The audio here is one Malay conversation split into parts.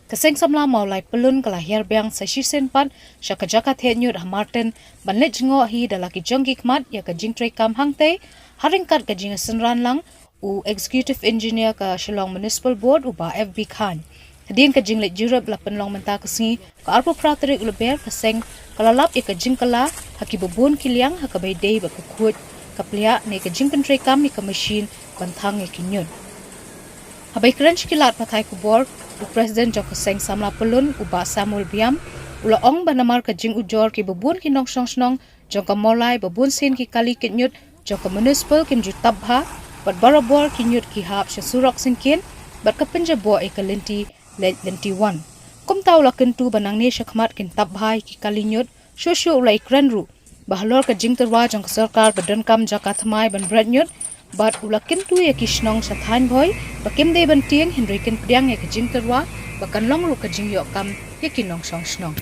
Kaseng samla maulai pelun kalahir biang sa shisen pan sya kajaka thenyut hamarten banlet jingo hi dalaki jonggi kmat ya ka jingtre kam hangte haringkat ka jinga senran lang u executive engineer ka Shillong Municipal Board u ba FB Khan. Hadin ka jinglet Europe la penlong menta kasngi ka arpo prateri uleber kaseng kalalap ya ka jingkala hakibubun kiliang hakabai dei ba kukut kaplia ne ka jingpentre kam ni ka machine bantang ya kinyun. Habai krench kilat patai kubor u President Joko Seng samla pelun u ba Samuel Biam ula ong banamar ka jing ujor ki bubun ki nong snong jongka molai bubun sin ki kali kinyut jongka municipal kim ju tabha bat barabor kinyut ki hap surok sinkin bat kapenja bo e kalenti lenti 1 kum taw la kentu banang ne shakmat kin tabhai ki kalinyut shosho ula ikranru bahlor ka jing terwa jongka sarkar badan kam jakathmai ban bradnyut bat ula kentu ya kishnong sa than boy bakim de ban tieng henry ken priang ya kijing terwa bakan long ru kajing yo kam ya kinong song snong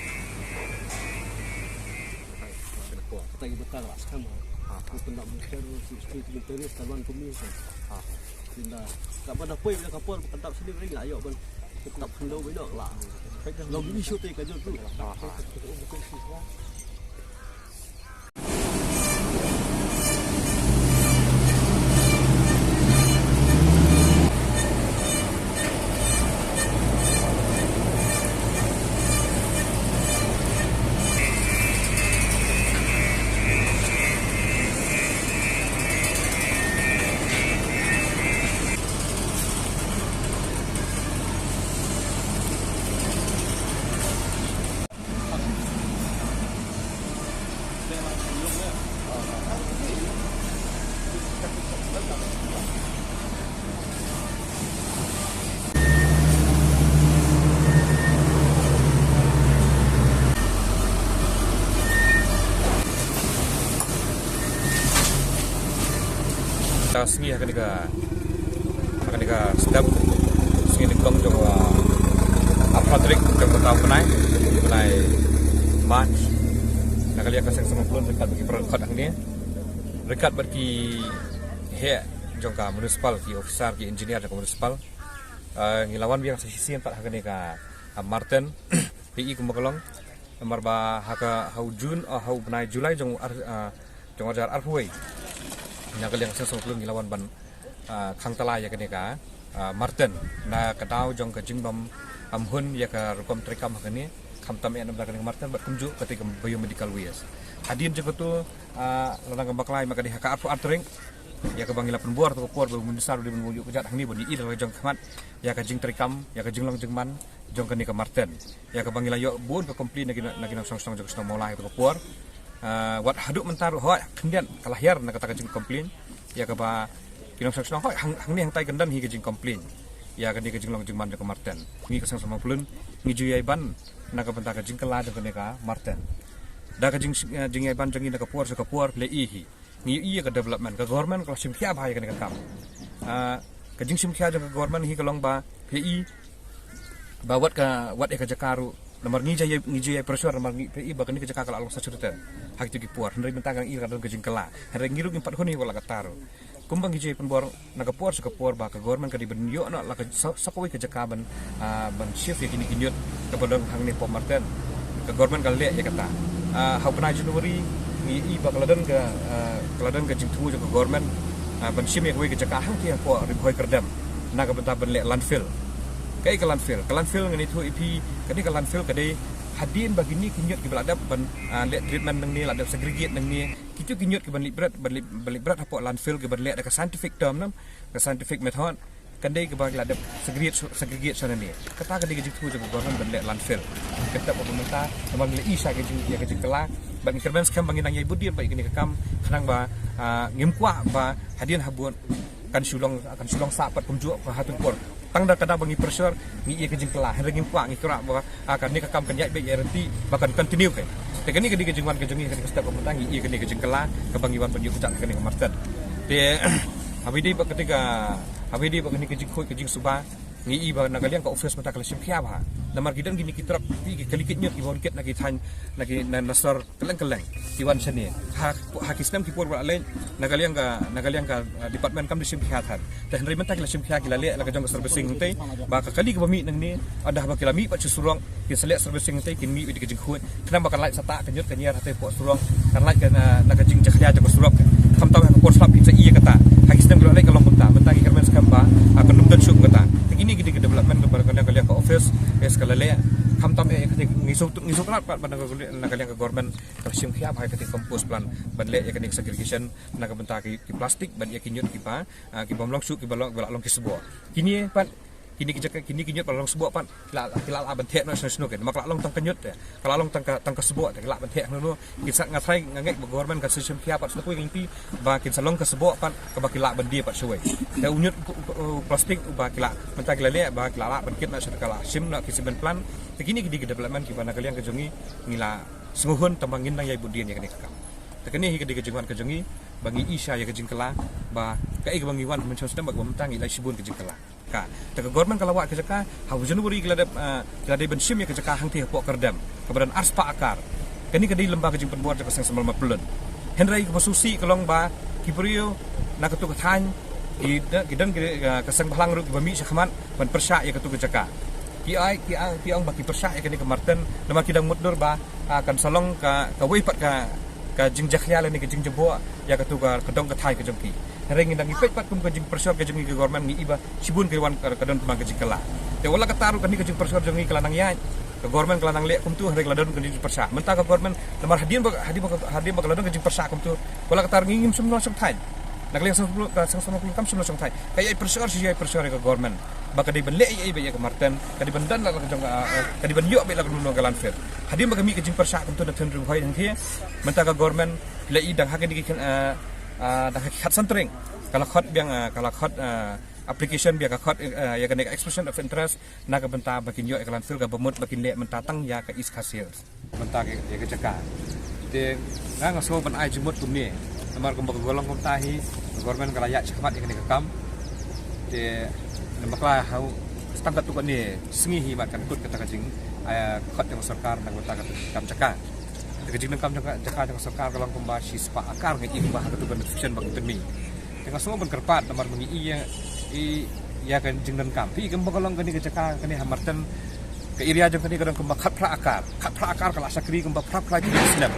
sengi akan nika step sengi nikong jong apatrik jong tahu penai March nak lihat kaseng sama pun dekat bagi perangkat ini dekat bagi he jong ka municipal ki officer ki engineer jong municipal ngilawan biang sisi empat akan nika Martin PI kumakalong nomor ba haka hau Jun hau penai Julai jong ajar arhuai nak liang sesong belum ngilawan ban khang talai ya kenika Martin na kadau jong ka jingbam amhun ya ka rukom trekam hakani khamtam en belakang Martin bat kumju ketika biomedical waste hadin juga tu lanang baklai maka di haka apu atring ya ka bangila penbuar to por bu besar di mengujuk kejat hangni boni i dalam jong khamat ya ka jing trekam ya ka jinglong jingman jong kenika Martin ya ka bangila yo bun ka komplain lagi nang song jong song molai to por wat haduk mentaru hoi kendian kalahir nak kata kajing komplain ya ke ba kinong sang hoi hang ni hang tai kendan hi kajing komplain ya kan di kajing long jing man ke Martin ngi kesang sama pulun ngi juyai ban nak ka benta kajing kala jong ka Martin da kajing jingai ban jong ina ka puar le hi ngi iya ka development ka government ka sim khia bhai kan ka kam kajing sim khia jong ka government hi ka long ba pi ba wat e ka jakaru nomor ngi jaya pressure nomor ngi pi bakani ke jakakal along sa cerita hak tu ki puar hendai mentang ir kadang kajing kala hendai ngiru ki 4 honi wala kataro kumbang ki jaya penbor naga puar sa puar ba ka government ka di benyo na la ka sakoi ke jakaban ban shift kini kinyut ke bodong hang ni pom Martin ka government ka le ya kata hau pernah Januari ngi ba kaladan ka jing tu ke government ban shift ya ke jakahang ki ko ribhoi kerdam naga benta ban le landfill kai ke landfill ngani tu ipi kani ke landfill kadai hadin bagini kinyut ki beladap ban le treatment nang ni ladap segregate nang ni kitu kinyut ki ban librat hapo landfill ki ban le ka scientific term nam ka scientific method kandai ke bagi ladap segregate sana ni kata kadai ki tu jago government ban le landfill kata pemerintah memang le isa ke ya ke kala bagi kerban skam bagi nang yai budian bagi kini kam khanang ba ngimkwa ba hadin habun kan sulong sapat pemjuak ke hatun por tangda kada bangi pressure ni ia kejing kelah ringin kwa ngi kra ba akan ni kakam kan yai be renti bahkan continue ke tekani kedi kejing wan kejing kan step pemerintah ngi ia kedi kejing kelah ke bangi wan penjuk kecak keni Martin de habidi ketika habidi bagani kejing khoi kejing suba ngi iba nagaliang ka office mata kala sim khia ba namar gidan gini kitrap pi kali kitnyot ibon ket nagi than nagi nasar keleng iwan sene ha kisnam ki por ale nagaliang ka department kam sim khia than dan ri mata kala sim khia kila le la ka jong servicing te ba ka kali ka mi nang ni ada ba kila mi pa surong ki sele servicing te kin mi di ka jing khut kenapa kan lai sata kenyot kenyar hate po surong kan lai kan naga jing jakhya ja ko surong kam taw ka por slap ki sa iya kata ha kisnam kila le ka long ta menta ki kermen skamba akan numdan syuk kata ini gidi development kepada kalian ke office skala le kam tam ngisuk lat pada kalian ke government kalsium khia hai ketik kompos plan ban le ya ketik segregation naga benta ki plastik ban ya kinyut ki pa ki bomlong su ki balong balong ki sebuah kini pat kini kinyut balong sebuah pat la ban thek no snu ke mak la long tang kenyut ya kalau long tang ke sebuah la ban thek no ki sak ngathai ngek government kalsium khia pat sepui ngi ba kin salong ke sebuah pat ke ba ki la ban dia pat suai da unyut plastik ba ki la benta ki la le ba ki la ban kit na sekala sim na ki siben plan begini gidi development ki bana kalian kejongi ngila senguhun tambangin nang yai budien ya kene kakak tekene hi gidi kejongan kejongi bangi isya ya kejingkela ba kai bangi wan mencos sedang bag mementangi lai sibun kejingkela ka te government kalau wak kejaka hau januari kila de bensim ya kejaka hang ti pok kerdam kebadan arspa akar kini kedi lembaga jing penbuat jaka sang semal mapulun henrai ke susi kelong ba kibrio na ketu kethan gidan kesang balang ru bami sakhaman ban persya ya ketu kejaka ki ang baki persya ya kini kemarten nama kidang muddur ba akan salong ka wei pat ka jing jakhya le ni ke jing jebo ya ketu ka kedong kethai ke jengki ring ndang ipet pat kum ke jing persya ke jing government ni iba sibun ke wan kedon pemang ke jing kala te wala kataru kan ni ke jing persya jing kala nang ya ke government kala nang le kum tu hari kala don ke jing persya menta ke government lemar hadian ba kala don ke jing persya kum tu wala kataru ngingim semno sam thai nakling sang kam semno sam thai kay persya si persya ke government baka di benle ai ba ya ke marten kadi bendan la ke jong kadi ben yo be la ke kalan fer hadian ba kami ke jing persya kum tu na ten ru hoi dang thia menta ke government la i dang hakin di dah khat santring kalau khot biang kalau khot application biang khot ya kan expression of interest na ka benta bakin yo eklan fil ka bemut bakin le mentatang ya ka is khasil benta ya ka jaka de ngang so ban ai jumut kumni namar kum golong kum tahi government kala ya cepat ya kan kam de namakla hau stangkat tu ni sengi hi makan kut kata kajing khot yang sarkar nang benta kam jaka kejing kam jaka sarkar kalau kumba si spa akar ngi imbah ka tu benefician bang temi dengan semua berkerpat nomor mengi iya kan jingdan kampi kan bakalong kani ke jaka kani hamarten ke iria jeng kani kadang kumba khat pra akar kala sakri kumba pra di Islam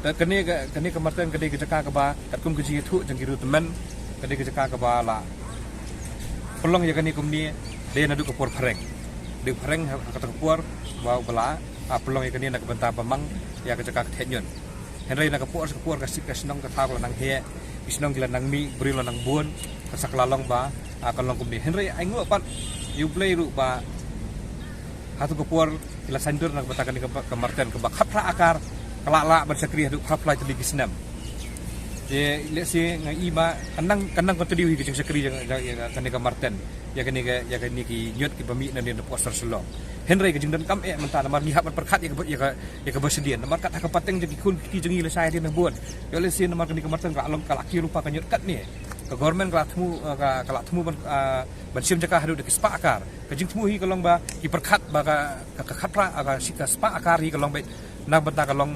dan kani kemarten kani ke jaka ke ba kum ke ji thu jeng kiru teman kani ke jaka ke ba la pelong ya kani kumni de nadu ke por phareng de phareng kata ke por ba bala pelong ya kani nak benta pamang ya ke jaka thenyun henry nak ke por ka sinong ka tawla nang he isnong gila nang mi beri lo nang bun kasak lalong ba akan long kumni henry ai ngo pat you play ru ba hatu kepuar gila sandur nang batakan ke marten ke bak hapra akar kelala bersakri hadu hapla tadi kisnam je le si ngai ba kanang ko tadi hi sakri kan ke marten ya kani ki nyot ki pami nan den poster selo henry ke jingdan kam menta namar ni hapat perkhat ya ke bersedian namar kat hakapateng je kun ki jengi le saya din buat yo le si namar kani ke marten ka along kalaki rupa kan nyot kat ni ke government kala temu ban sim jaka hadu de spa akar ke jing temu hi kalong ba ki perkhat ba ka khatra aga sika spa akar hi kalong ba na benta kalong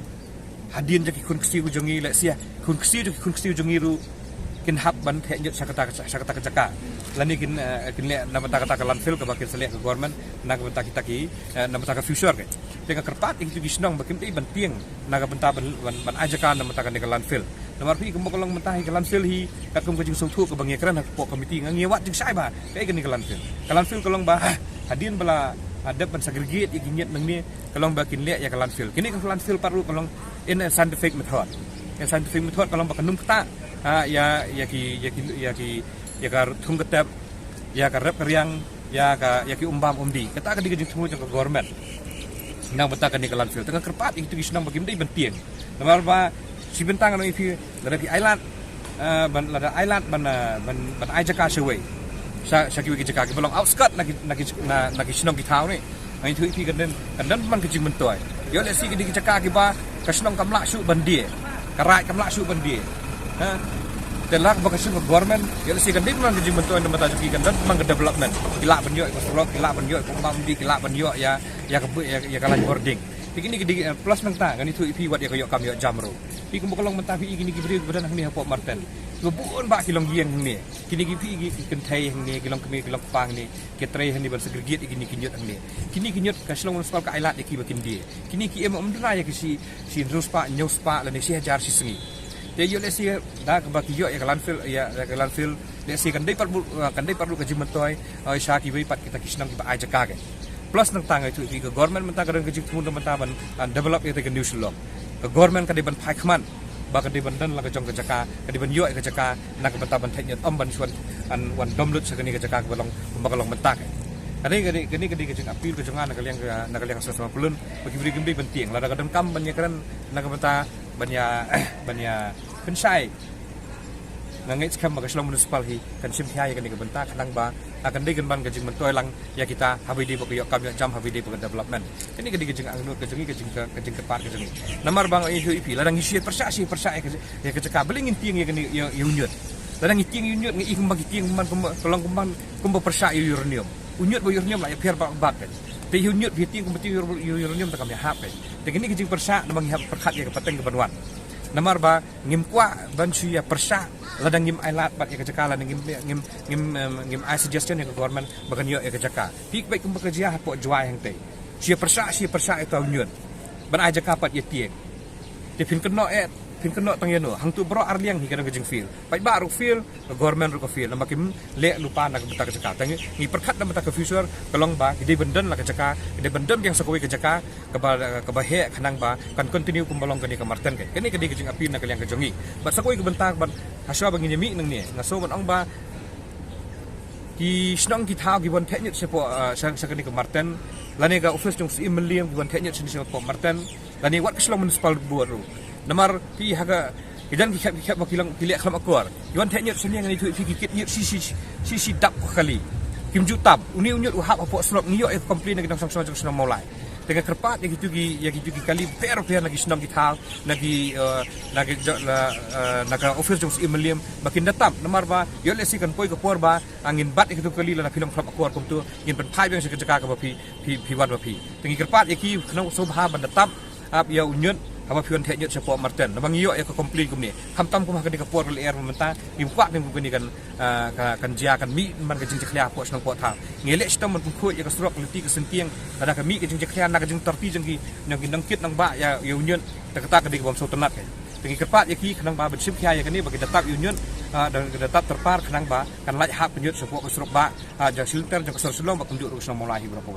hadin je ki kun kisi ujongi le sia kun kisi ujongi ru kin hab ban the nyot sakata jaka lani kin le na benta kata landfill ke bakin selek ke government na benta kita ki na benta ka future ke tengah kerpat itu gisnong bakin ti ban tieng na benta ban ajakan na benta ke landfill namar pi kembang kolong mentah ke landfill hi kakum kejing sung thu ke bangi kran hak pok komiti ngiwat jing sai ba kai ke landfill kolong ba hadin bala ada ban segregate iginyet nang ni kolong bakin le ya ke landfill kini ke landfill paru kolong in a scientific method kolong bakanum kata ya ka thung ketap ya ka rep karyang ya ki umbam umdi kata ka digejing temu ke government nang betakan ni ke landfill tengah kerpat itu gisnong bagim dei bentieng namar ba si bentang ano ifi dari island ban ajaka sewe sa kiwi jaka ki belong outskirt nagi sinong ki thaw ni ai thu ifi kan man ki jing mentoy yo le si ki jaka ki ba ka sinong kamla su bandie karai kamla su bandie te telak bakasih government ya si kan dik man gejing bentuk yang mata juki kan dan mang development kila benyo ko strok kila benyo ko mamdi kila benyo ya kalan boarding Ikini gede plus mentah kan itu ipi wat ya koyok kami jamro. Iku bukalong mentah pi ikini gibri badan hang ni Port Martin. Gubun ba kilong giang hang ni. Kini gipi kentai hang ni kilong kami kilong pang ni. Ketrei hang ni bal segregate ikini kinyot hang ni. Kini kinyot ka selong municipal ka ailat iki bakin dia. Kini ki em umdra ya kisi si ruspa nyuspa la ni si hajar si sengi. Dia yo lesi da ka baki yo ya kalan fil lesi kan dai parlu ka jimentoy syaki wi pat kita kisnang ki ba aja kage. Plus nang tanga itu ke government mentang kadang kejik tumun mentaban develop itu ke new sulong ke government kadiban paikman ba kadiban dan la kejong kejaka kadiban yo kejaka nak mentaban teknyot ban suan an wan domlut sakani kejaka balong bakalong mentak kani kejing apil kejongan nak kaliang sesama pulun bagi beri gembi penting la kadang kam banyak kan nak menta banyak pensai nangit skam maga selong municipal hi kan sim thai kan ke bentak nang ba akan degen ban kejing mentoy lang ya kita habidi bok yok kam jam habidi bok development ini kejing angnut kejing tepat kejing namar bang ipi ladang isi persa ya keceka beling inting ya unyut ladang inting unyut ngi ikum bagi ting man kolong kumba persa uranium unyut bo uranium la ya pier bat kan te unyut biting kumba uranium takam ya hap kan ini kejing persa namang hap perkhat ya kepateng ke banwan namar ba ngim kwa bansu ya persa ladang ngim ailat bat ya kecaka ladang ngim ai suggestion ya government bagan yo ya kecaka pik baik kumba kerja po juai hang te sia persa itu nyun ban aja kapat ya tiek te fin keno tang yano hang tu bro arliang hi kadang kejing feel pai ba ru feel government ru ko feel namakim le lupa nak beta kecaka tang ngi perkat na beta ke future kalong ba gede benden la kecaka gede benden yang sakoi kecaka ke bahe khanang ba kan continue kumbalong kani ke Martin ke kani kede kejing api na kaliang kejongi ba sakoi ke bentak ban haswa bang nyemi nang ni ngaso ban ong ba ki snong ki thau ki bon teknik sepo sakani ke Martin lani ga office jong si million ki bon teknik sini sepo Martin lani wat keslong municipal buaru namar pi haga idan ki bakilang pilih khalam akor yon teknik sini ngan itu fikit si dap kali kim jutab uni unyut uhap apo slop ngiyo e complain nang sang sang sang mulai dengan kerpat yang gitu kali per lagi senang kita lagi naga office jong imelium makin datang namar ba yo lesi kan poi ke por ba angin bat itu kali la film klap akor kum tu ngin pen pai bang sekejaka ka ba pi wan ba pi tengi kerpat iki kena sobha ban datang ap ya unyut apa pion teknyot sepo Martin namang yo ya ke komplain kum ni hamtam kum hakani ka por le air mementa im kwak ni kum ni kan jia kan mi man ka jing jeklia po snang po tha ngele stam man kum khoi ya ka strok liti ka sentiang ada ka mi ka jing jeklia na ka jing terpi jing ki nang kit nang ba ya unyut tak ka di bom so tenat ke tengi kerpat ya ki kanang ba bersip kya ya kani bagi tetap unyut dan tetap terpar kanang ba kan laj hak penyut sepo ka strok ba ja filter jang ka sersulong ba kunjuk ru snang mulai berapa